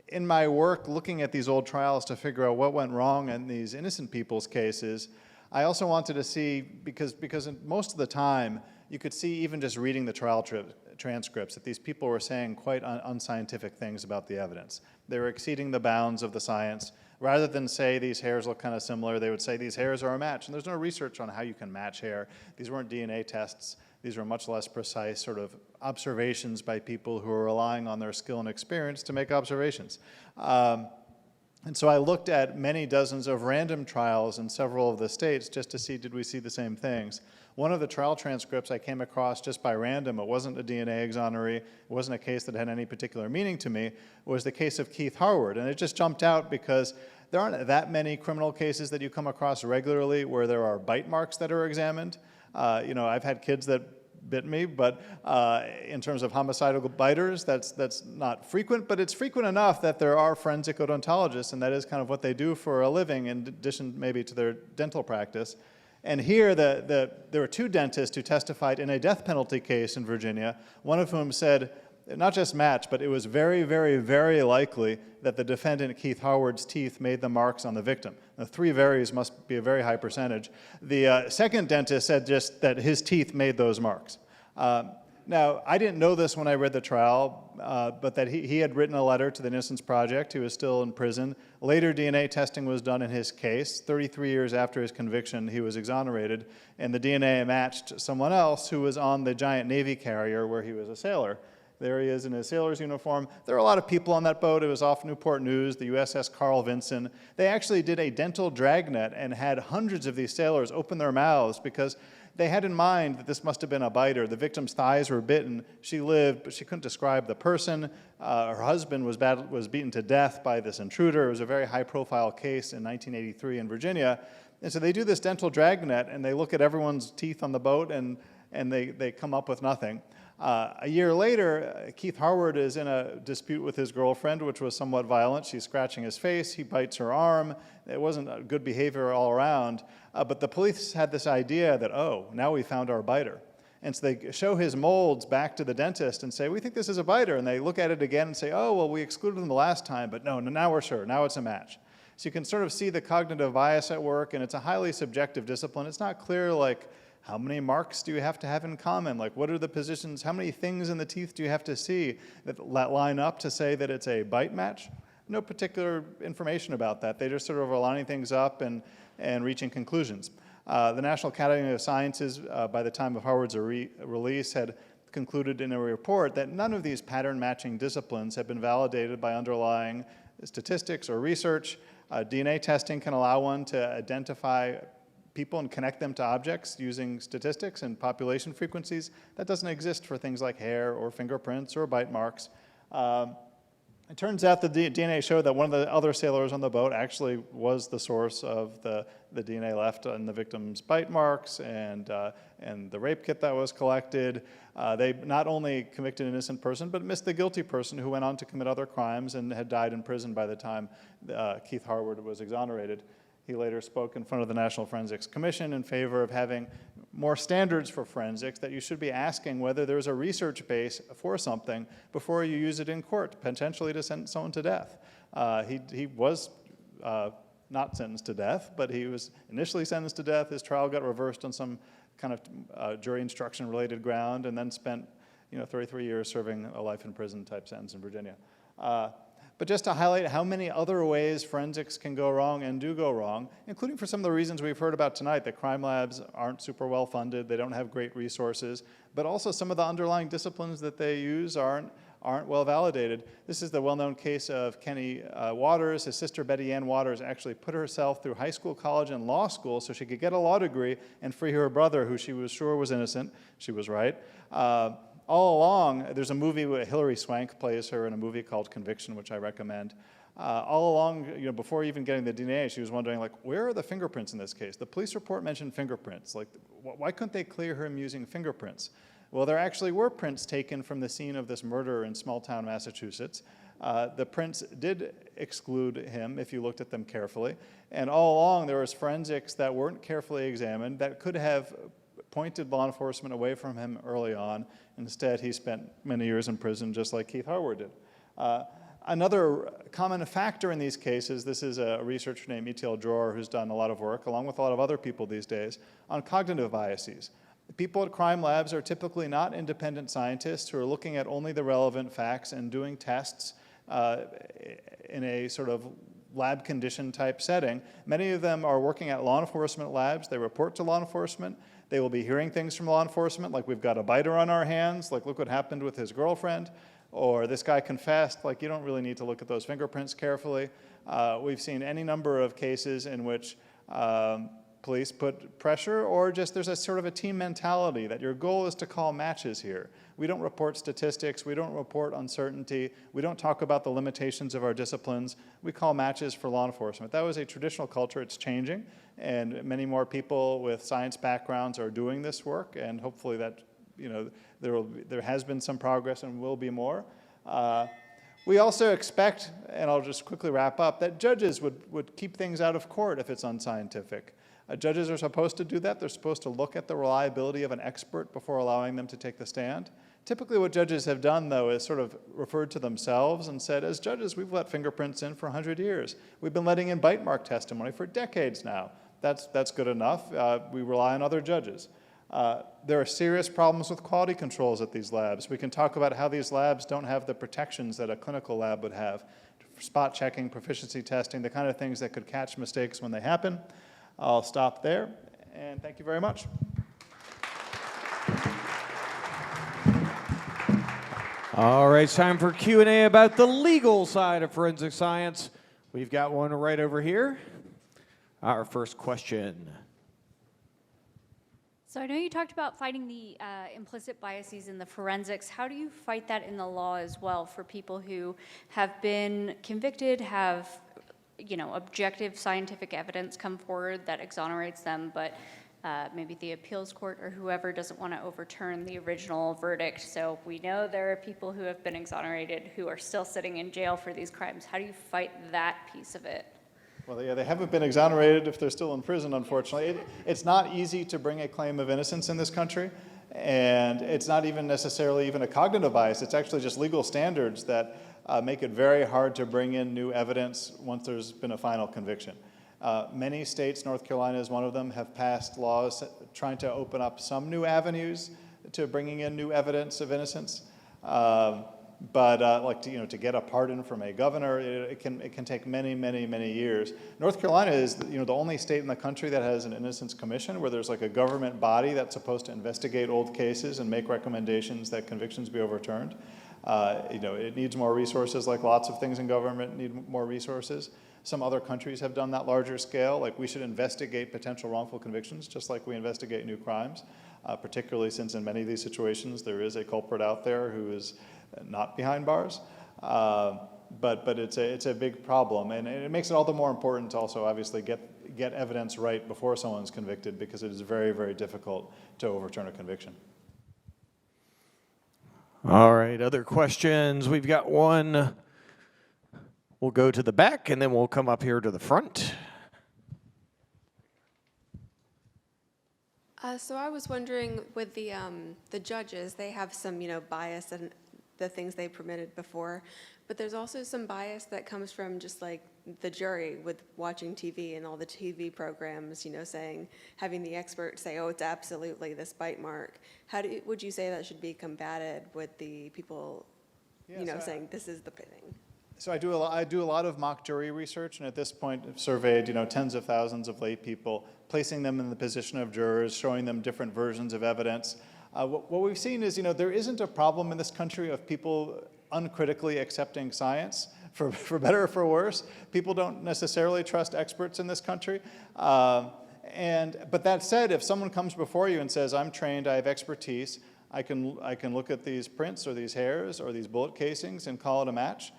In my work looking at these old trials to figure out what went wrong in these innocent people's cases, I also wanted to see, because most of the time, you could see even just reading the trial transcripts that these people were saying quite unscientific things about the evidence. They were exceeding the bounds of the science. Rather than say these hairs look kind of similar, they would say these hairs are a match. And there's no research on how you can match hair. These weren't DNA tests. These were much less precise sort of observations by people who are relying on their skill and experience to make observations. And so I looked at many dozens of random trials in several of the states just to see, did we see the same things? One of the trial transcripts I came across just by random, it wasn't a DNA exoneree, it wasn't a case that had any particular meaning to me, was the case of Keith Harward. And it just jumped out because there aren't that many criminal cases that you come across regularly where there are bite marks that are examined. I've had kids that bit me, but in terms of homicidal biters, that's not frequent, but it's frequent enough that there are forensic odontologists, and that is kind of what they do for a living in addition maybe to their dental practice. And here, there were two dentists who testified in a death penalty case in Virginia, one of whom said, not just match, but it was very, very, very likely that the defendant, Keith Harward's teeth made the marks on the victim. The three varies must be a very high percentage. The second dentist said just that his teeth made those marks. Now, I didn't know this when I read the trial, but that he had written a letter to the Innocence Project. He was still in prison. Later, DNA testing was done in his case. 33 years after his conviction, he was exonerated, and the DNA matched someone else who was on the giant Navy carrier where he was a sailor. There he is in his sailor's uniform. There were a lot of people on that boat. It was off Newport News, the USS Carl Vinson. They actually did a dental dragnet and had hundreds of these sailors open their mouths because they had in mind that this must have been a biter. The victim's thighs were bitten. She lived, but she couldn't describe the person. Her husband was beaten to death by this intruder. It was a very high-profile case in 1983 in Virginia. And so they do this dental dragnet, and they look at everyone's teeth on the boat, and they come up with nothing. A year later, Keith Harward is in a dispute with his girlfriend, which was somewhat violent. She's scratching his face. He bites her arm. It wasn't a good behavior all around. But the police had this idea that, oh, now we found our biter. And so they show his molds back to the dentist and say, we think this is a biter. And they look at it again and say, oh, well, we excluded them the last time, but no, now we're sure. Now it's a match. So you can sort of see the cognitive bias at work, and it's a highly subjective discipline. It's not clear, like, how many marks do you have to have in common? Like, what are the positions? How many things in the teeth do you have to see that line up to say that it's a bite match? No particular information about that. They just sort of are lining things up and reaching conclusions. The National Academy of Sciences, by the time of Harvard's release, had concluded in a report that none of these pattern matching disciplines have been validated by underlying statistics or research. DNA testing can allow one to identify people and connect them to objects using statistics and population frequencies. That doesn't exist for things like hair or fingerprints or bite marks. It turns out the DNA showed that one of the other sailors on the boat actually was the source of the DNA left in the victim's bite marks and the rape kit that was collected. They not only convicted an innocent person, but missed the guilty person who went on to commit other crimes and had died in prison by the time Keith Harward was exonerated. He later spoke in front of the National Forensics Commission in favor of having more standards for forensics, that you should be asking whether there's a research base for something before you use it in court, potentially to sentence someone to death. He was not sentenced to death, but he was initially sentenced to death. His trial got reversed on some kind of jury instruction related ground, and then spent 33 years serving a life in prison type sentence in Virginia. But just to highlight how many other ways forensics can go wrong and do go wrong, including for some of the reasons we've heard about tonight, that crime labs aren't super well funded, they don't have great resources, but also some of the underlying disciplines that they use aren't well validated. This is the well-known case of Kenny Waters. His sister Betty Ann Waters actually put herself through high school, college, and law school so she could get a law degree and free her brother, who she was sure was innocent. She was right. All along, there's a movie where Hilary Swank plays her in a movie called Conviction, which I recommend. All along, before even getting the DNA, she was wondering, like, where are the fingerprints in this case? The police report mentioned fingerprints. Like, why couldn't they clear him using fingerprints? Well, there actually were prints taken from the scene of this murder in small-town Massachusetts. The prints did exclude him if you looked at them carefully. And all along, there was forensics that weren't carefully examined that could have pointed law enforcement away from him early on. Instead, he spent many years in prison, just like Keith Harward did. Another common factor in these cases, this is a researcher named Meredith Drawer who's done a lot of work, along with a lot of other people these days, on cognitive biases. People at crime labs are typically not independent scientists who are looking at only the relevant facts and doing tests in a sort of lab condition type setting. Many of them are working at law enforcement labs. They report to law enforcement. They will be hearing things from law enforcement, like we've got a biter on our hands, like look what happened with his girlfriend, or this guy confessed, like you don't really need to look at those fingerprints carefully. We've seen any number of cases in which police put pressure, or just there's a sort of a team mentality that your goal is to call matches here. We don't report statistics, we don't report uncertainty, we don't talk about the limitations of our disciplines, we call matches for law enforcement. That was a traditional culture, it's changing, and many more people with science backgrounds are doing this work, and hopefully that, there has been some progress and will be more. We also expect, and I'll just quickly wrap up, that judges would keep things out of court if it's unscientific. Judges are supposed to do that. They're supposed to look at the reliability of an expert before allowing them to take the stand. Typically what judges have done, though, is sort of referred to themselves and said, as judges, we've let fingerprints in for 100 years. We've been letting in bite mark testimony for decades now. That's good enough. We rely on other judges. There are serious problems with quality controls at these labs. We can talk about how these labs don't have the protections that a clinical lab would have. Spot checking, proficiency testing, the kind of things that could catch mistakes when they happen. I'll stop there, and thank you very much. All right, it's time for Q&A about the legal side of forensic science. We've got one right over here. Our first question. So I know you talked about fighting the implicit biases in the forensics. How do you fight that in the law as well for people who have been convicted, have objective scientific evidence come forward that exonerates them, but maybe the appeals court or whoever doesn't want to overturn the original verdict? So we know there are people who have been exonerated who are still sitting in jail for these crimes. How do you fight that piece of it? Well, yeah, they haven't been exonerated if they're still in prison, unfortunately. It's not easy to bring a claim of innocence in this country, and it's not even necessarily even a cognitive bias. It's actually just legal standards that make it very hard to bring in new evidence once there's been a final conviction. Many states, North Carolina is one of them, have passed laws trying to open up some new avenues to bringing in new evidence of innocence. Like to get a pardon from a governor, it can take many, many, many years. North Carolina is the only state in the country that has an innocence commission, where there's like a government body that's supposed to investigate old cases and make recommendations that convictions be overturned. It needs more resources, like lots of things in government need more resources. Some other countries have done that larger scale, like we should investigate potential wrongful convictions just like we investigate new crimes, particularly since in many of these situations there is a culprit out there who is not behind bars. But it's a big problem, and it makes it all the more important to also obviously get evidence right before someone's convicted, because it is very, very difficult to overturn a conviction. All right, other questions? We've got one. We'll go to the back, and then we'll come up here to the front. So I was wondering, with the judges, they have some, bias in the things they permitted before, but there's also some bias that comes from just like the jury with watching TV and all the TV programs, having the expert say, oh, it's absolutely this bite mark. Would you say that should be combated with the people, saying this is the thing? So I do a lot of mock jury research, and at this point I've surveyed tens of thousands of lay people, placing them in the position of jurors, showing them different versions of evidence. What we've seen is there isn't a problem in this country of people uncritically accepting science, for better or for worse. People don't necessarily trust experts in this country. But that said, if someone comes before you and says, I'm trained, I have expertise, I can look at these prints or these hairs or these bullet casings and call it a match.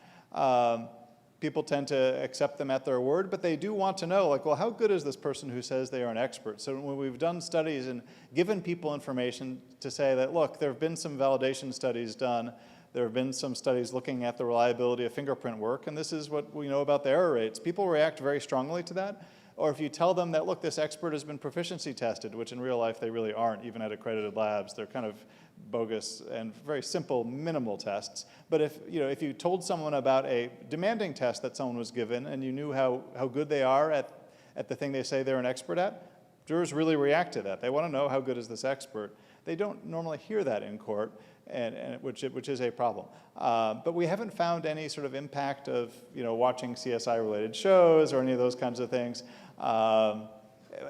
People tend to accept them at their word, but they do want to know, like, well, how good is this person who says they are an expert? So when we've done studies and given people information to say that, look, there have been some validation studies done, there have been some studies looking at the reliability of fingerprint work, and this is what we know about the error rates. People react very strongly to that. Or if you tell them that, look, this expert has been proficiency tested, which in real life they really aren't, even at accredited labs. They're kind of bogus and very simple, minimal tests. But if you told someone about a demanding test that someone was given and you knew how good they are at the thing they say they're an expert at, jurors really react to that. They want to know, how good is this expert? They don't normally hear that in court, which is a problem. But we haven't found any sort of impact of watching CSI-related shows or any of those kinds of things.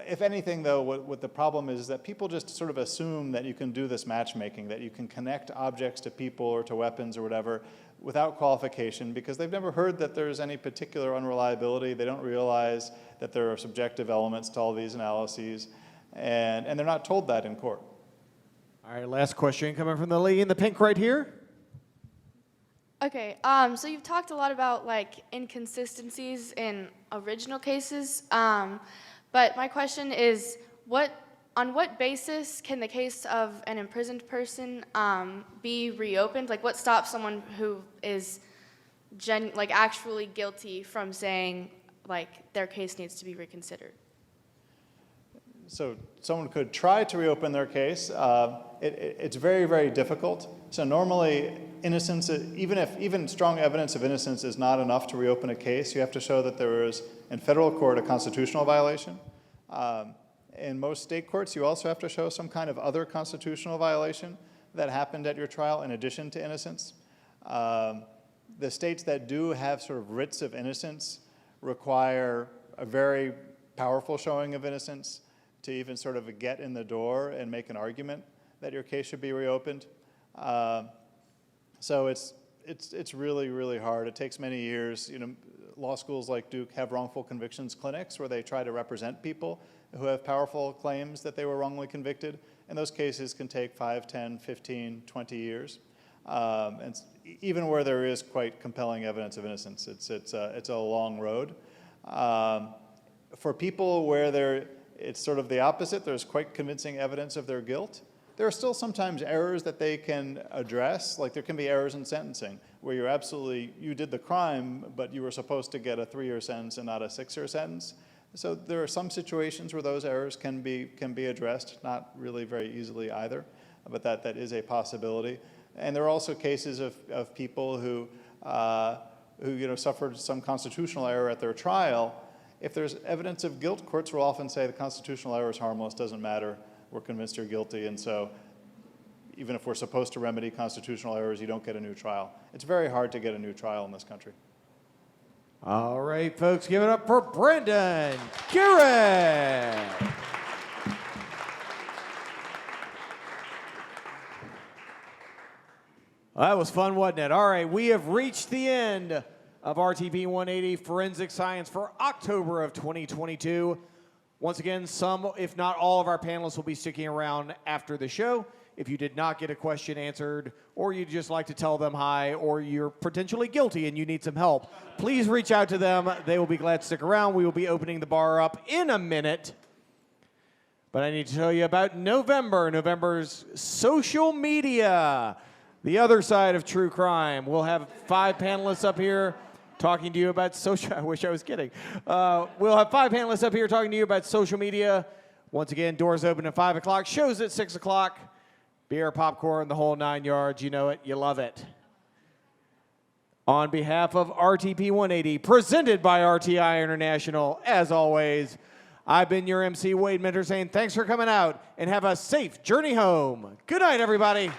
If anything, though, what the problem is that people just sort of assume that you can do this matchmaking, that you can connect objects to people or to weapons or whatever without qualification, because they've never heard that there's any particular unreliability. They don't realize that there are subjective elements to all these analyses, and they're not told that in court. All right, last question coming from the lady in the pink right here. Okay, so you've talked a lot about like inconsistencies in original cases, but my question is, on what basis can the case of an imprisoned person be reopened? Like, what stops someone who is actually guilty from saying like their case needs to be reconsidered? So someone could try to reopen their case. It's very, very difficult. So normally, innocence, even strong evidence of innocence is not enough to reopen a case. You have to show that there is, in federal court, a constitutional violation. In most state courts, you also have to show some kind of other constitutional violation that happened at your trial in addition to innocence. The states that do have sort of writs of innocence require a very powerful showing of innocence to even sort of get in the door and make an argument that your case should be reopened. So it's really, really hard. It takes many years. Law schools like Duke have wrongful convictions clinics where they try to represent people who have powerful claims that they were wrongly convicted, and those cases can take 5, 10, 15, 20 years. And even where there is quite compelling evidence of innocence, it's a long road. For people where it's sort of the opposite, there's quite convincing evidence of their guilt, there are still sometimes errors that they can address. Like there can be errors in sentencing where you did the crime, but you were supposed to get a 3-year sentence and not a 6-year sentence. So there are some situations where those errors can be addressed, not really very easily either, but that is a possibility. And there are also cases of people who suffered some constitutional error at their trial. If there's evidence of guilt, courts will often say the constitutional error is harmless, doesn't matter, we're convinced you're guilty. And so even if we're supposed to remedy constitutional errors, you don't get a new trial. It's very hard to get a new trial in this country. All right, folks, give it up for Brendan Garrett. Well, that was fun, wasn't it? All right, we have reached the end of RTP 180 Forensic Science for October of 2022. Once again, some, if not all, of our panelists will be sticking around after the show. If you did not get a question answered, or you'd just like to tell them hi, or you're potentially guilty and you need some help, please reach out to them. They will be glad to stick around. We will be opening the bar up in a minute. But I need to tell you about November's social media, the other side of true crime. We'll have 5 panelists up here talking to you about social. I wish I was kidding. We'll have 5 panelists up here talking to you about social media. Once again, doors open at 5 o'clock, shows at 6 o'clock. Beer, popcorn, the whole 9 yards. You know it, you love it. On behalf of RTP 180, presented by RTI International, as always, I've been your MC, Wade Minter, saying thanks for coming out and have a safe journey home. Good night, everybody.